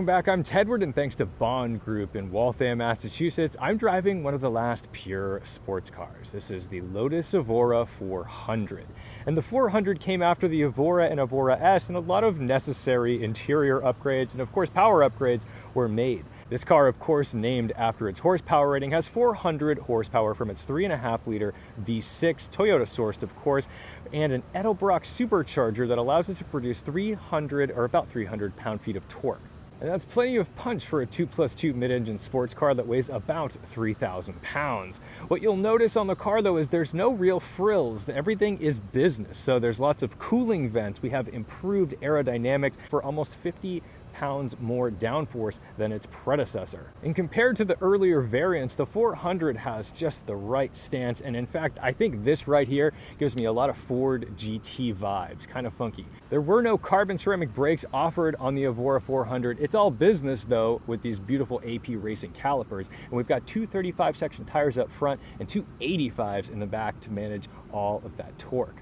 Welcome back, I'm Tedward, and thanks to Bond Group in Waltham, Massachusetts, I'm driving one of the last pure sports cars. This is the Lotus Evora 400. And the 400 came after the Evora and Evora S, and a lot of necessary interior upgrades and of course power upgrades were made. This car, of course, named after its horsepower rating, has 400 horsepower from its 3.5-liter V6, Toyota sourced, of course, and an Edelbrock supercharger that allows it to produce 300 or about 300 pound-feet of torque. And that's plenty of punch for a 2+2 mid-engine sports car that weighs about 3,000 pounds. What you'll notice on the car, though, is there's no real frills. Everything is business. So there's lots of cooling vents. We have improved aerodynamics for almost 50 pounds more downforce than its predecessor. And compared to the earlier variants, the 400 has just the right stance, and in fact, I think this right here gives me a lot of Ford GT vibes, kind of funky. There were no carbon ceramic brakes offered on the Evora 400. It's all business though, with these beautiful AP Racing calipers, and we've got two 35 section tires up front and two 85s in the back to manage all of that torque.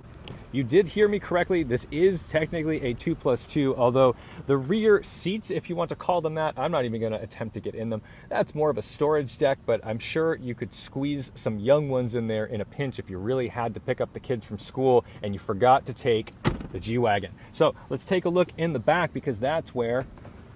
You did hear me correctly. This is technically a 2+2, although the rear seats, if you want to call them that, I'm not even going to attempt to get in them. That's more of a storage deck, but I'm sure you could squeeze some young ones in there in a pinch if you really had to pick up the kids from school and you forgot to take the G-Wagon. So let's take a look in the back, because that's where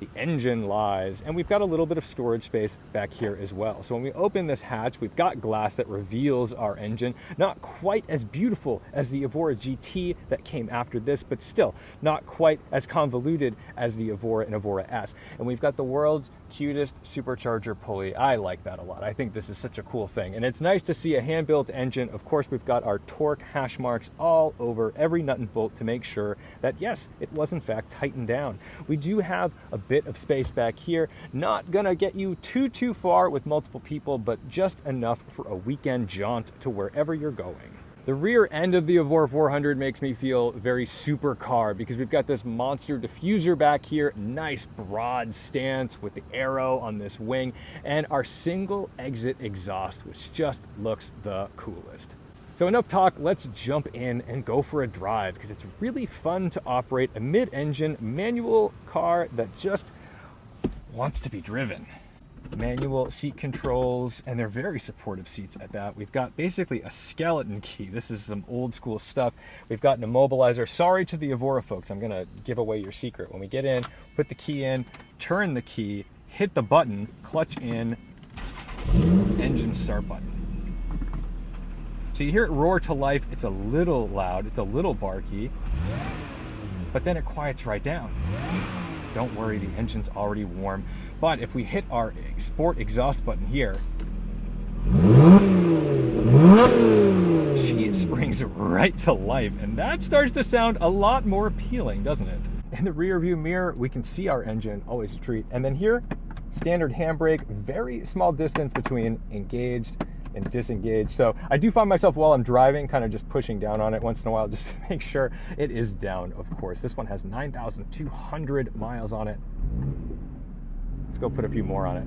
the engine lies, and we've got a little bit of storage space back here as well. So when we open this hatch, we've got glass that reveals our engine. Not quite as beautiful as the Evora GT that came after this, but still not quite as convoluted as the Evora and Evora S. And we've got the world's cutest supercharger pulley. I like that a lot. I think this is such a cool thing, and it's nice to see a hand-built engine. Of course, we've got our torque hash marks all over every nut and bolt to make sure that yes, it was in fact tightened down. We do have a bit of space back here, not gonna get you too far with multiple people, but just enough for a weekend jaunt to wherever you're going. The rear end of the Evora 400 makes me feel very supercar, because we've got this monster diffuser back here, nice broad stance with the arrow on this wing, and our single exit exhaust, which just looks the coolest. So enough talk, let's jump in and go for a drive, because it's really fun to operate a mid-engine manual car that just wants to be driven. Manual seat controls, and they're very supportive seats at that. We've got basically a skeleton key. This is some old school stuff. We've got an immobilizer. Sorry to the Evora folks, I'm gonna give away your secret. When we get in, put the key in, turn the key, hit the button, clutch in, engine start button. So you hear it roar to life. It's a little loud, it's a little barky, but then it quiets right down. Don't worry, the engine's already warm. But if we hit our sport exhaust button here, she springs right to life, and that starts to sound a lot more appealing, doesn't it? In the rear view mirror, we can see our engine, always a treat. And then here, standard handbrake, very small distance between engaged and disengaged. So I do find myself while I'm driving kind of just pushing down on it once in a while just to make sure it is down, of course. This one has 9,200 miles on it. Let's go put a few more on it.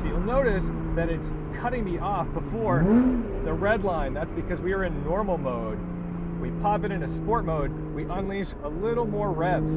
So you'll notice that it's cutting me off before the red line. That's because we are in normal mode. We pop it into sport mode, we unleash a little more revs.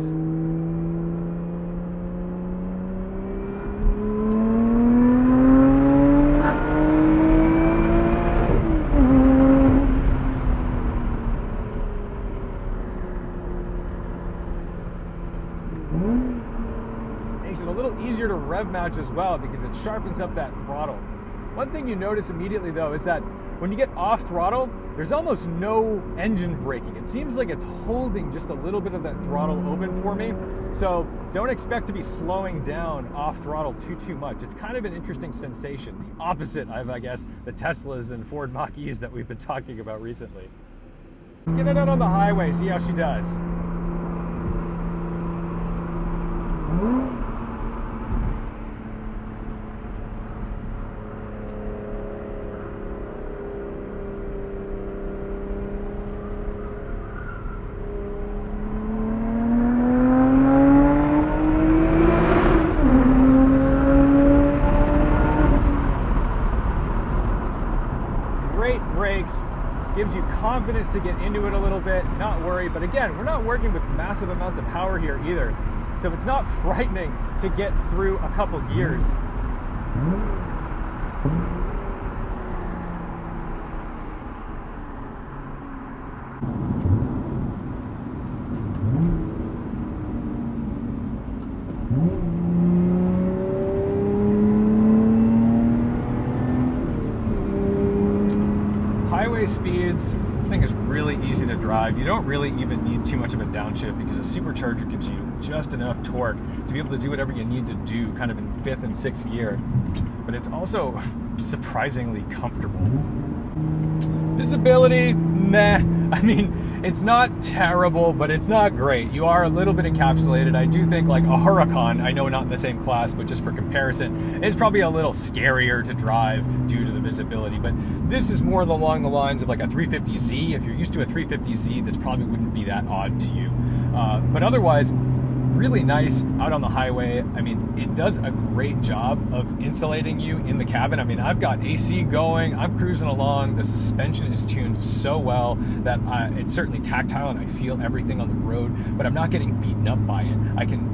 Makes it a little easier to rev match as well, because it sharpens up that throttle. One thing you notice immediately though is that when you get off throttle, there's almost no engine braking. It seems like it's holding just a little bit of that throttle open for me. So don't expect to be slowing down off throttle too much. It's kind of an interesting sensation. The opposite of, I guess, the Teslas and Ford Mach-E's that we've been talking about recently. Let's get it out on the highway, see how she does. great brakes, gives you confidence to get into it a little bit, not worry. But again, we're not working with massive amounts of power here either. So it's not frightening to get through a couple gears. Highway speeds, this thing is really easy to drive. You don't really even need too much of a downshift because a supercharger gives you just enough torque to be able to do whatever you need to do kind of in 5th and 6th gear. But it's also surprisingly comfortable. Visibility, meh. I mean, it's not terrible, but it's not great. You are a little bit encapsulated. I do think like a Huracan, I know not in the same class, but just for comparison, it's probably a little scarier to drive due to the visibility. But this is more along the lines of like a 350Z. If you're used to a 350Z, this probably wouldn't be that odd to you. But otherwise, really nice out on the highway. I mean, it does a great job of insulating you in the cabin. I mean, I've got AC going, I'm cruising along, the suspension is tuned so well that it's certainly tactile and I feel everything on the road, but I'm not getting beaten up by it.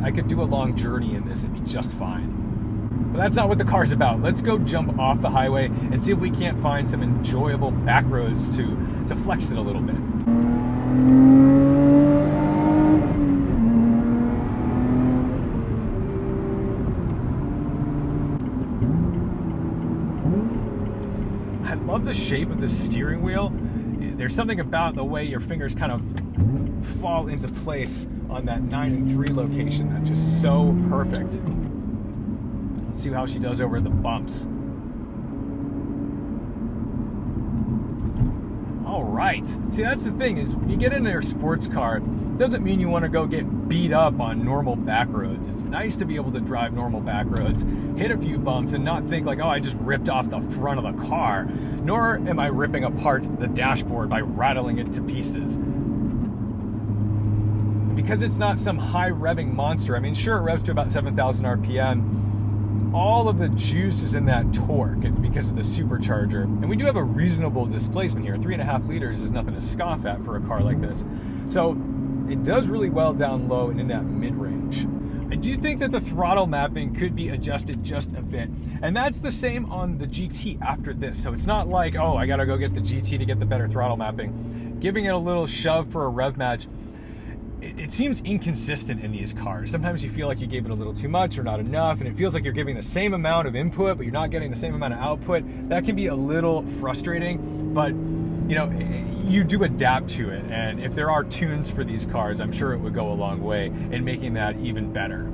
I could do a long journey in this and be just fine. But that's not what the car's about. Let's go jump off the highway and see if we can't find some enjoyable back roads to flex it a little bit. I love the shape of the steering wheel. There's something about the way your fingers kind of fall into place on that 9 and 3 location that's just so perfect. Let's see how she does over the bumps. All right. See, that's the thing is when you get into your sports car, it doesn't mean you want to go get beat up on normal back roads. It's nice to be able to drive normal back roads, hit a few bumps, and not think like, oh, I just ripped off the front of the car. Nor am I ripping apart the dashboard by rattling it to pieces. Because it's not some high revving monster. I mean, sure, it revs to about 7,000 RPM. All of the juice is in that torque. It's because of the supercharger. And we do have a reasonable displacement here. 3.5 liters is nothing to scoff at for a car like this. So it does really well down low and in that mid-range. I do think that the throttle mapping could be adjusted just a bit. And that's the same on the GT after this. So it's not like, oh, I gotta go get the GT to get the better throttle mapping. Giving it a little shove for a rev match, it seems inconsistent in these cars. Sometimes you feel like you gave it a little too much or not enough, and it feels like you're giving the same amount of input, but you're not getting the same amount of output. That can be a little frustrating, but you know, you do adapt to it. And if there are tunes for these cars, I'm sure it would go a long way in making that even better.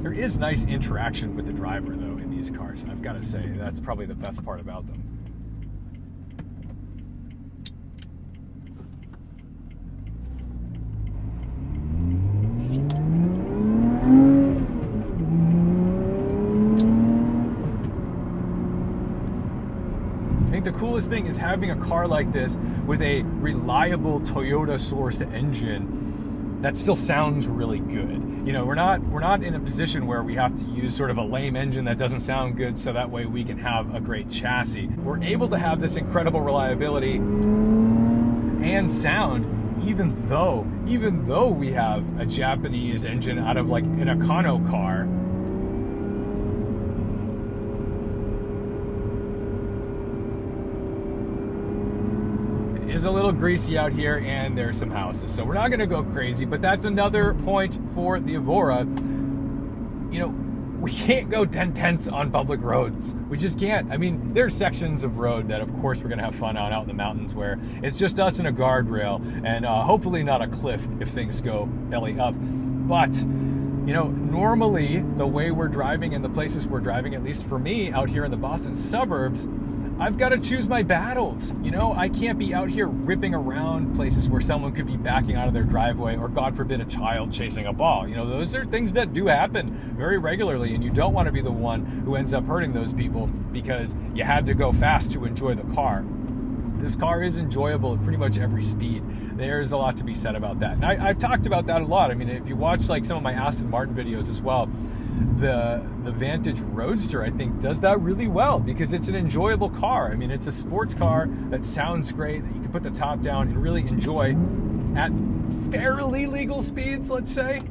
There is nice interaction with the driver though in these cars. I've got to say, that's probably the best part about them. The coolest thing is having a car like this with a reliable Toyota sourced engine that still sounds really good. You know, we're not in a position where we have to use sort of a lame engine that doesn't sound good so that way we can have a great chassis. We're able to have this incredible reliability and sound even though we have a Japanese engine out of like an Econo car. Is a little greasy out here and there's some houses, so we're not going to go crazy, but that's another point for the Evora. You know, we can't go 10/10ths on public roads. We just can't. I mean, there's sections of road that of course we're going to have fun on out in the mountains where it's just us and a guardrail and hopefully not a cliff if things go belly up. But you know, normally the way we're driving and the places we're driving, at least for me out here in the Boston suburbs, I've got to choose my battles. You know, I can't be out here ripping around places where someone could be backing out of their driveway or, God forbid, a child chasing a ball. You know, those are things that do happen very regularly, and you don't want to be the one who ends up hurting those people because you had to go fast to enjoy the car. This car is enjoyable at pretty much every speed. There's a lot to be said about that. And I've talked about that a lot. I mean, if you watch like some of my Aston Martin videos as well, the Vantage Roadster, I think, does that really well because it's an enjoyable car. I mean, it's a sports car that sounds great, that you can put the top down and really enjoy at fairly legal speeds, let's say.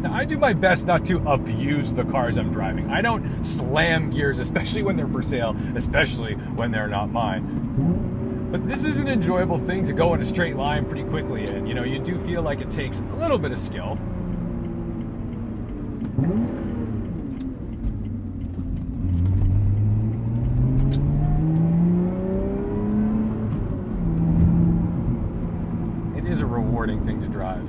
I do my best not to abuse the cars I'm driving. I don't slam gears, especially when they're for sale, especially when they're not mine. But this is an enjoyable thing to go in a straight line pretty quickly in. You know, you do feel like it takes a little bit of skill. It is a rewarding thing to drive.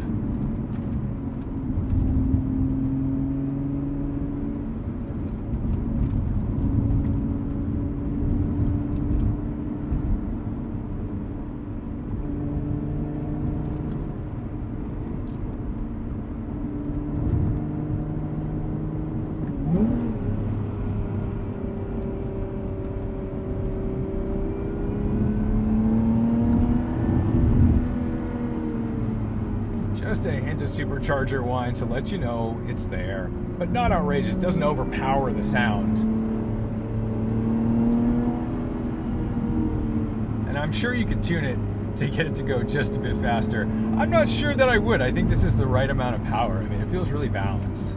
Just a hint of supercharger whine to let you know it's there, but not outrageous. It doesn't overpower the sound. And I'm sure you can tune it to get it to go just a bit faster. I'm not sure that I would. I think this is the right amount of power. I mean, it feels really balanced.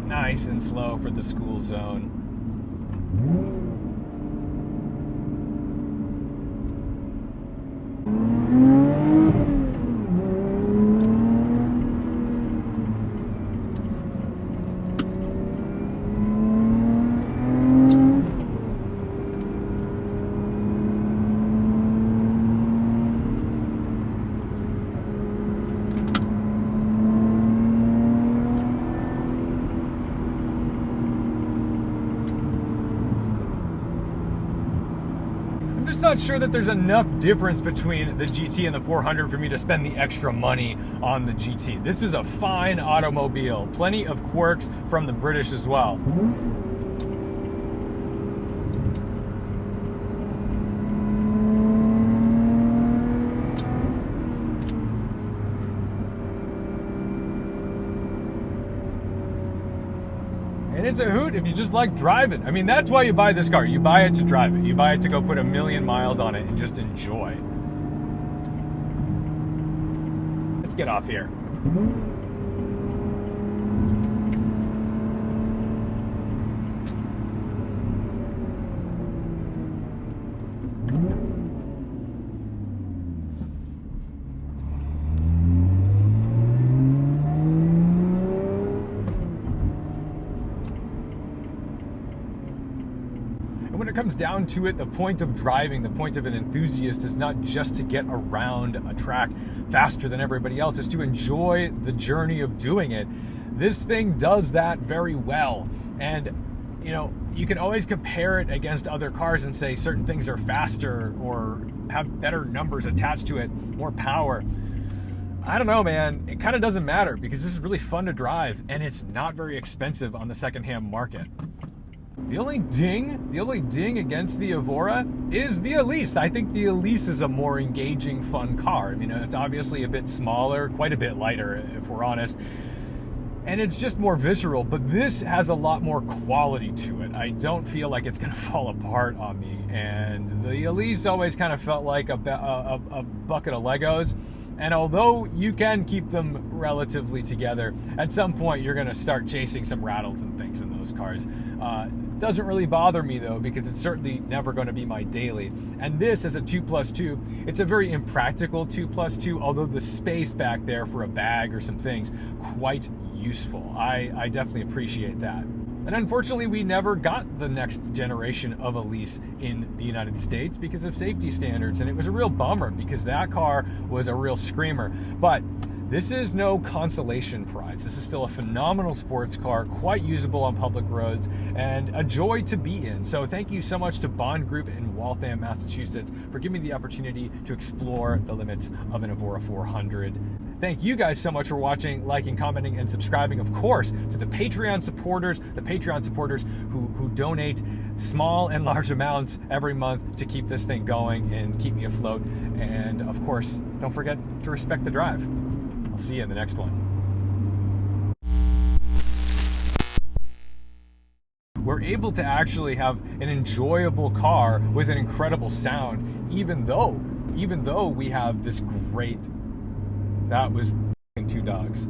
Nice and slow for the school zone. Not sure that there's enough difference between the GT and the 400 for me to spend the extra money on the GT. This is a fine automobile. Plenty of quirks from the British as well. And it's a hoot if you just like driving. I mean, that's why you buy this car. You buy it to drive it. You buy it to go put 1,000,000 miles on it and just enjoy. Let's get off here. When it comes down to it, the point of driving, the point of an enthusiast is not just to get around a track faster than everybody else, it's to enjoy the journey of doing it. This thing does that very well. And, you know, you can always compare it against other cars and say certain things are faster or have better numbers attached to it, more power. I don't know, man. It kind of doesn't matter because this is really fun to drive and it's not very expensive on the secondhand market. The only ding against the Evora is the Elise. I think the Elise is a more engaging, fun car. I mean, it's obviously a bit smaller, quite a bit lighter, if we're honest. And it's just more visceral, but this has a lot more quality to it. I don't feel like it's gonna fall apart on me. And the Elise always kind of felt like a bucket of Legos. And although you can keep them relatively together, at some point you're gonna start chasing some rattles and things in those cars. Doesn't really bother me though, because it's certainly never gonna be my daily. And this is a 2+2. It's a very impractical 2+2, although the space back there for a bag or some things, quite useful. I definitely appreciate that. And unfortunately, we never got the next generation of Elise in the United States because of safety standards. And it was a real bummer because that car was a real screamer. But this is no consolation prize. This is still a phenomenal sports car, quite usable on public roads, and a joy to be in. So thank you so much to Bond Group in Waltham, Massachusetts, for giving me the opportunity to explore the limits of an Evora 400. Thank you guys so much for watching, liking, commenting, and subscribing. Of course, to the Patreon supporters who donate small and large amounts every month to keep this thing going and keep me afloat. And of course, don't forget to respect the drive. I'll see you in the next one. We're able to actually have an enjoyable car with an incredible sound, even though we have this great... That was 2 dogs.